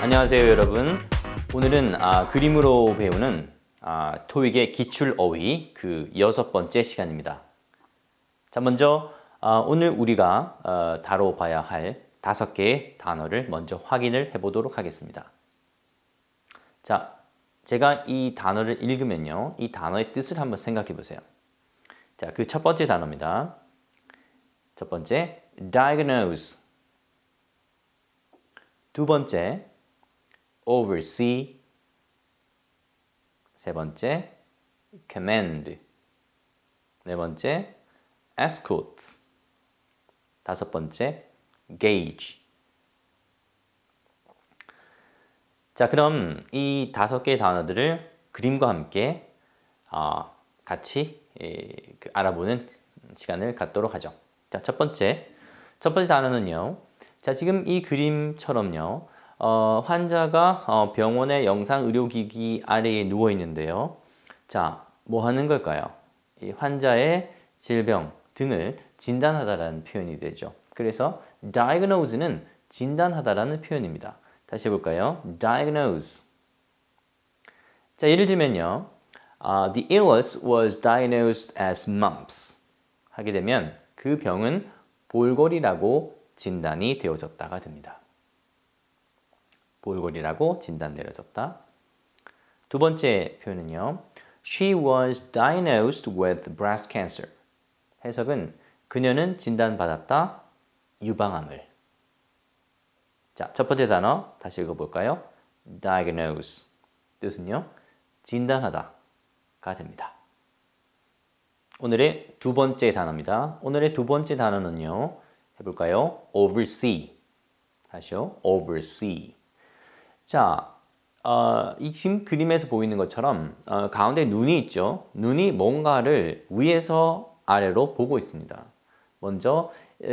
안녕하세요 여러분. 오늘은 그림으로 배우는 토익의 기출 어휘 그 6번째 시간입니다. 자, 먼저 오늘 우리가 다뤄봐야 할 5개의 단어를 먼저 확인을 해보도록 하겠습니다. 자, 제가 이 단어를 읽으면요, 이 단어의 뜻을 한번 생각해 보세요. 자, 그 첫 번째 단어입니다. 첫 번째, diagnose. 두 번째, oversee. 세 번째, command. 네 번째, escort. 다섯 번째, gauge. 자, 그럼 이 5개의 단어들을 그림과 함께 같이 알아보는 시간을 갖도록 하죠. 자, 첫 번째 단어는요. 자, 지금 이 그림처럼요. 환자가 병원의 영상 의료기기 아래에 누워 있는데요. 자, 뭐 하는 걸까요? 이 환자의 질병 등을 진단하다라는 표현이 되죠. 그래서 diagnose는 진단하다라는 표현입니다. 다시 해볼까요? diagnose. 자, 예를 들면요. The illness was diagnosed as mumps. 하게 되면 그 병은 볼거리라고 진단이 되어졌다가 됩니다. 볼거리라고 진단 내려졌다. 두 번째 표현은요. She was diagnosed with breast cancer. 해석은 그녀는 진단받았다. 유방암을. 자, 첫 번째 단어 다시 읽어볼까요? diagnose. 뜻은요. 진단하다가 됩니다. 오늘의 두 번째 단어입니다. 오늘의 두 번째 단어는요. 해볼까요? oversee. 다시요. oversee. 자, 이 지금 그림에서 보이는 것처럼 가운데 눈이 있죠. 눈이 뭔가를 위에서 아래로 보고 있습니다. 먼저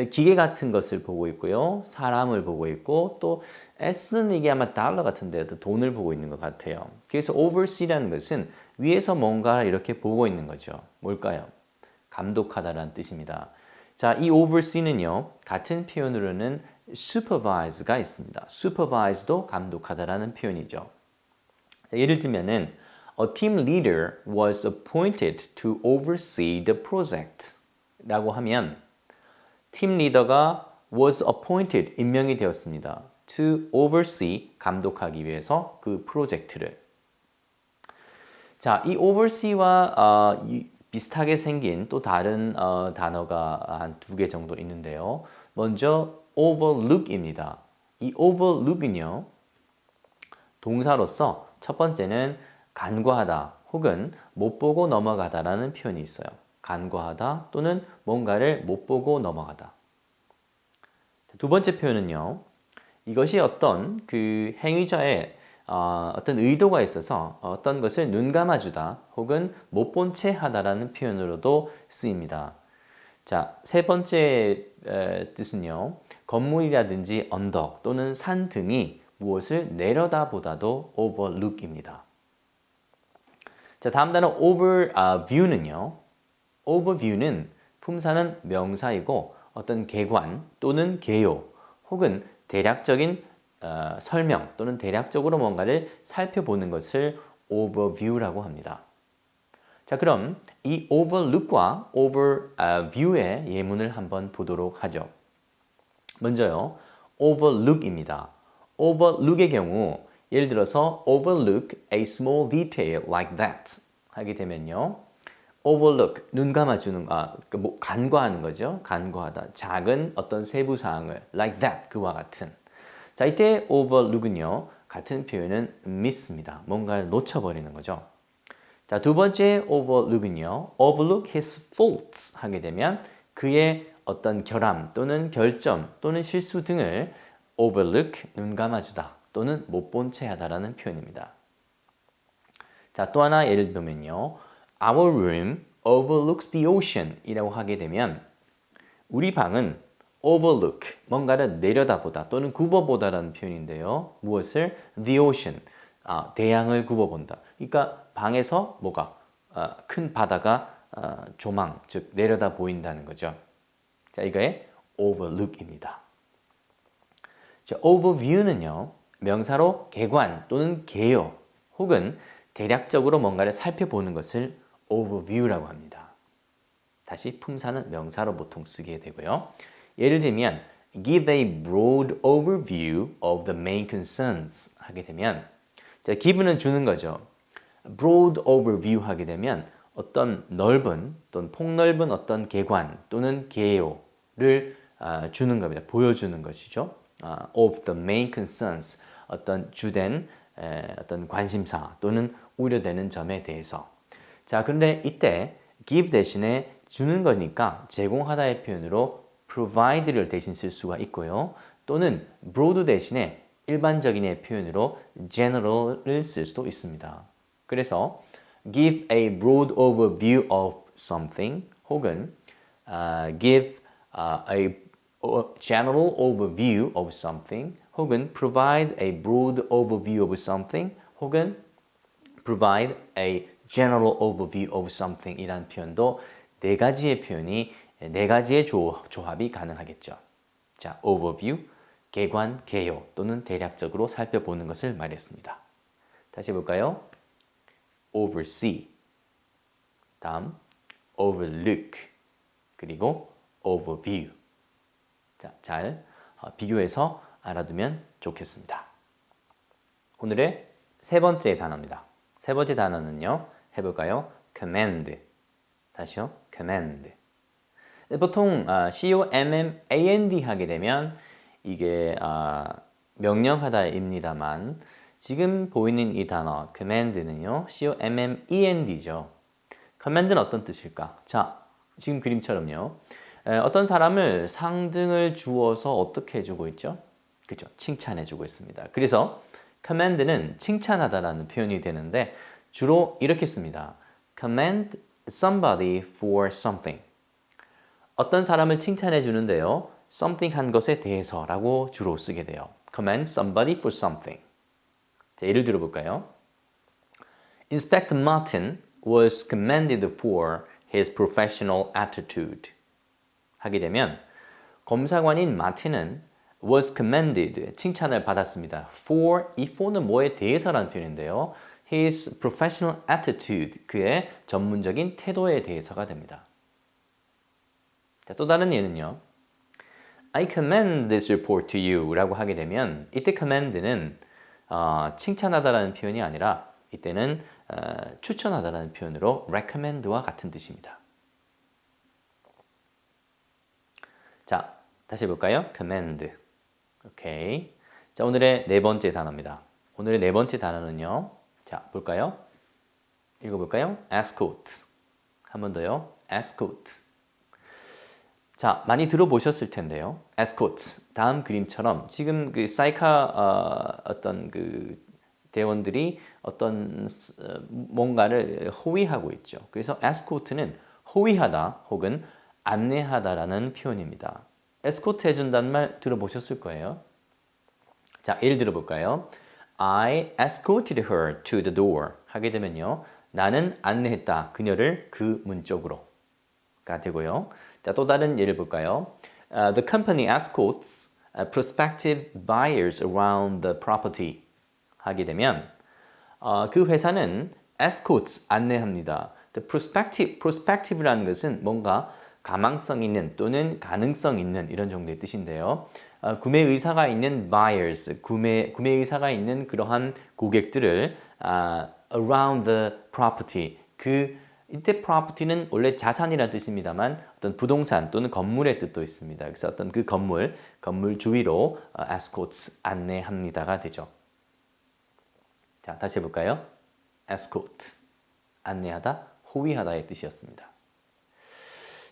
기계 같은 것을 보고 있고요. 사람을 보고 있고 또 S는 이게 아마 달러 같은데 돈을 보고 있는 것 같아요. 그래서 oversee라는 것은 위에서 뭔가 이렇게 보고 있는 거죠. 뭘까요? 감독하다라는 뜻입니다. 자, 이 oversee는요. 같은 표현으로는 supervise가 있습니다. supervise도 감독하다라는 표현이죠. 자, 예를 들면은 A team leader was appointed to oversee the project 라고 하면 팀 리더가 was appointed, 임명이 되었습니다. to oversee, 감독하기 위해서 그 프로젝트를. 자, 이 oversee와 비슷하게 생긴 또 다른 단어가 한 2개 정도 있는데요. 먼저 overlook입니다. 이 overlook은요. 동사로서 첫 번째는 간과하다 혹은 못 보고 넘어가다라는 표현이 있어요. 간과하다 또는 뭔가를 못 보고 넘어가다. 두 번째 표현은요. 이것이 어떤 그 행위자의 어떤 의도가 있어서 어떤 것을 눈 감아주다 혹은 못 본 채 하다라는 표현으로도 쓰입니다. 자, 세 번째 뜻은요. 건물이라든지 언덕 또는 산 등이 무엇을 내려다보다도 overlook입니다. 자, 다음 단어 overview는요. overview는 품사는 명사이고 어떤 개관 또는 개요 혹은 대략적인 설명 또는 대략적으로 뭔가를 살펴보는 것을 overview라고 합니다. 자, 그럼 이 overlook과 overview의 예문을 한번 보도록 하죠. 먼저요, overlook입니다. overlook의 경우 예를 들어서 overlook a small detail like that 하게 되면요. overlook, 눈 감아주는, 간과하는 거죠. 간과하다. 작은 어떤 세부 사항을 like that, 그와 같은. 자, 이때 overlook은요. 같은 표현은 miss입니다. 뭔가를 놓쳐버리는 거죠. 자, 두 번째 overlook은요. overlook his faults 하게 되면 그의 어떤 결함 또는 결점 또는 실수 등을 overlook, 눈 감아주다 또는 못 본 채 하다라는 표현입니다. 자, 또 하나 예를 들면요. Our room overlooks the ocean 이라고 하게 되면 우리 방은 overlook, 뭔가를 내려다보다 또는 굽어보다라는 표현인데요. 무엇을? The ocean, 대양을 굽어본다. 그러니까 방에서 뭐가? 큰 바다가 조망, 즉 내려다 보인다는 거죠. 자, 이거의 overlook입니다. 자, overview는요. 명사로 개관 또는 개요 혹은 대략적으로 뭔가를 살펴보는 것을 overview라고 합니다. 다시 품사는 명사로 보통 쓰게 되고요. 예를 들면 give a broad overview of the main concerns 하게 되면 자, give는 주는 거죠. broad overview 하게 되면 어떤 넓은 또는 폭넓은 어떤 개관 또는 개요를 주는 겁니다. 보여주는 것이죠. of the main concerns 어떤 주된 어떤 관심사 또는 우려되는 점에 대해서. 자, 그런데 이때 give 대신에 주는 거니까 제공하다의 표현으로 provide를 대신 쓸 수가 있고요. 또는 broad 대신에 일반적인의 표현으로 general을 쓸 수도 있습니다. 그래서 give a broad overview of something 혹은 give a general overview of something 혹은 provide a broad overview of something 혹은 provide a general overview of something 이라는 표현도 네 가지의 표현이 네 가지의 조합이 가능하겠죠. 자, overview, 개관, 개요 또는 대략적으로 살펴보는 것을 말했습니다. 다시 해볼까요? oversee, 다음 overlook, 그리고 overview. 자, 잘 비교해서 알아두면 좋겠습니다. 오늘의 세 번째 단어입니다. 세 번째 단어는요. 해볼까요? command. 다시요. command. 보통 command 하게 되면 이게 명령하다입니다만 지금 보이는 이 단어 command는요. command죠. command는 어떤 뜻일까? 자, 지금 그림처럼요. 어떤 사람을 상등을 주어서 어떻게 해주고 있죠? 그죠? 칭찬해주고 있습니다. 그래서 command는 칭찬하다라는 표현이 되는데 주로 이렇게 씁니다. commend somebody for something. 어떤 사람을 칭찬해 주는데요. something 한 것에 대해서라고 주로 쓰게 돼요. commend somebody for something. 자, 예를 들어볼까요? Inspector Martin was commended for his professional attitude. 하게 되면 검사관인 마틴은 was commended, 칭찬을 받았습니다. for, 이 for는 뭐에 대해서라는 표현인데요. his professional attitude, 그의 전문적인 태도에 대해서가 됩니다. 자, 또 다른 예는요. I commend this report to you 라고 하게 되면 이때 commend는 칭찬하다라는 표현이 아니라 이때는 추천하다라는 표현으로 recommend와 같은 뜻입니다. 자, 다시 해볼까요? command. 오케이. 자, 오늘의 네 번째 단어입니다. 오늘의 네 번째 단어는요. 자, 볼까요? 읽어볼까요? escort. 한 번 더요. escort. 자, 많이 들어보셨을 텐데요. escort. 다음 그림처럼 지금 그 사이카 어떤 그 대원들이 어떤 뭔가를 호위하고 있죠. 그래서 escort는 호위하다 혹은 안내하다라는 표현입니다. escort 해준다는 말 들어보셨을 거예요. 자, 예를 들어볼까요? I escorted her to the door 하게 되면요. 나는 안내했다. 그녀를 그 문 쪽으로가 되고요. 자, 또 다른 예를 볼까요? The company escorts prospective buyers around the property 하게 되면 그 회사는 escorts 안내합니다. The prospective라는 것은 뭔가 가망성 있는 또는 가능성 있는 이런 정도의 뜻인데요. 구매 의사가 있는 buyers, 구매 의사가 있는 그러한 고객들을 around the property, 이때 property는 원래 자산이라는 뜻입니다만 어떤 부동산 또는 건물의 뜻도 있습니다. 그래서 어떤 그 건물 주위로 escorts 안내합니다가 되죠. 자, 다시 해볼까요? escort, 안내하다, 호위하다의 뜻이었습니다.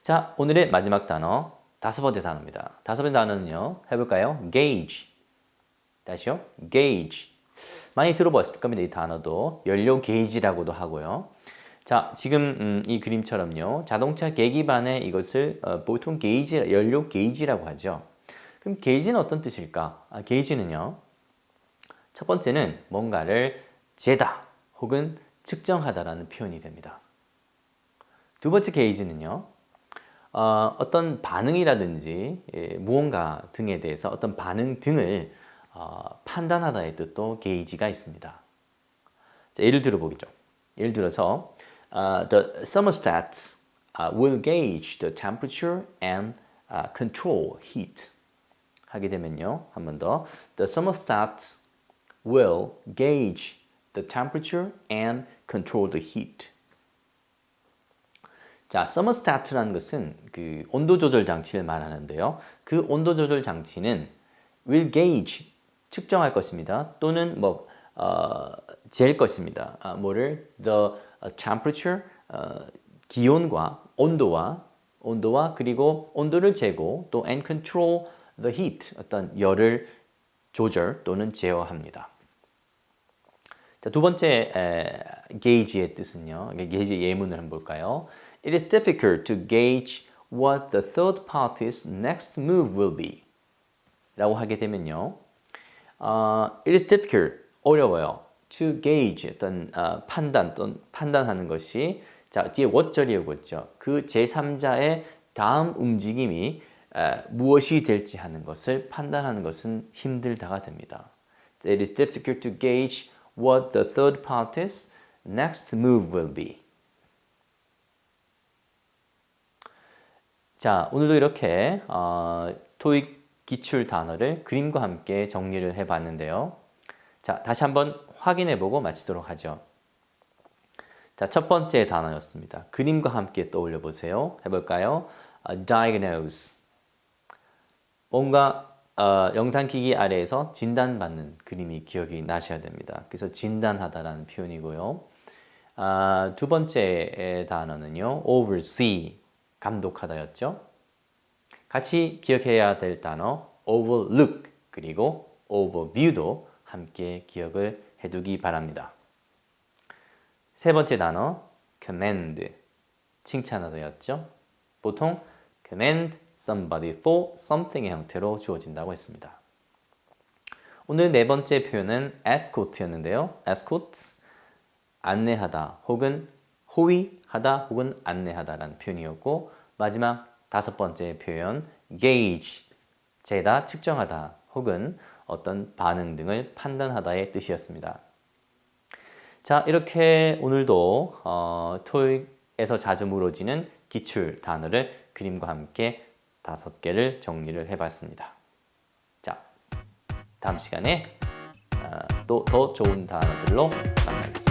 자, 오늘의 마지막 단어, 다섯 번째 단어입니다. 다섯 번째 단어는요, 해볼까요? gauge. 다시요, gauge. 많이 들어보셨을 겁니다. 이 단어도 연료 게이지라고도 하고요. 자, 지금 이 그림처럼요, 자동차 계기판에 이것을 보통 연료 게이지라고 하죠. 그럼 게이지는 어떤 뜻일까? 게이지는요, 첫 번째는 뭔가를 재다 혹은 측정하다라는 표현이 됩니다. 두 번째 게이지는요. 어떤 반응이라든지 무언가 등에 대해서 어떤 반응 등을 판단하다의 뜻도 gauge가 있습니다. 자, 예를 들어보겠죠. 예를 들어서 the thermostats will gauge the temperature and control heat. 하게 되면요. 한 번 더. The thermostats will gauge the temperature and control the heat. 자, thermostat라는 것은 그 온도 조절 장치를 말하는데요. 그 온도 조절 장치는 will gauge 측정할 것입니다. 또는 잴 것입니다. 뭐를 the temperature 기온과 온도와 그리고 온도를 재고 또 and control the heat 어떤 열을 조절 또는 제어합니다. 자, 두 번째 gauge의 뜻은요. gauge 예문을 한번 볼까요? It is difficult to gauge what the third party's next move will be. 라고 하게 되면요. It is difficult, 어려워요. To gauge, 어떤 판단하는 것이 자, 뒤에 what절이 오고 있죠. 그 제3자의 다음 움직임이 무엇이 될지 하는 것을 판단하는 것은 힘들다가 됩니다. It is difficult to gauge what the third party's next move will be. 자, 오늘도 이렇게 토익 기출 단어를 그림과 함께 정리를 해봤는데요. 자, 다시 한번 확인해보고 마치도록 하죠. 자, 첫 번째 단어였습니다. 그림과 함께 떠올려 보세요. 해볼까요? diagnose. 뭔가 영상기기 아래에서 진단받는 그림이 기억이 나셔야 됩니다. 그래서 진단하다라는 표현이고요. 두 번째 단어는요. oversee. 감독하다였죠. 같이 기억해야 될 단어 overlook 그리고 overview도 함께 기억을 해두기 바랍니다. 세 번째 단어 commend 칭찬하다였죠. 보통 commend somebody for something의 형태로 주어진다고 했습니다. 오늘 네 번째 표현은 escort였는데요. escort 안내하다 혹은 호위하다 혹은 안내하다라는 표현이었고 마지막 다섯 번째 표현 gauge 재다 측정하다 혹은 어떤 반응 등을 판단하다의 뜻이었습니다. 자, 이렇게 오늘도 토익에서 자주 물어지는 기출 단어를 그림과 함께 5개를 정리를 해봤습니다. 자, 다음 시간에 또 더 좋은 단어들로 만나겠습니다.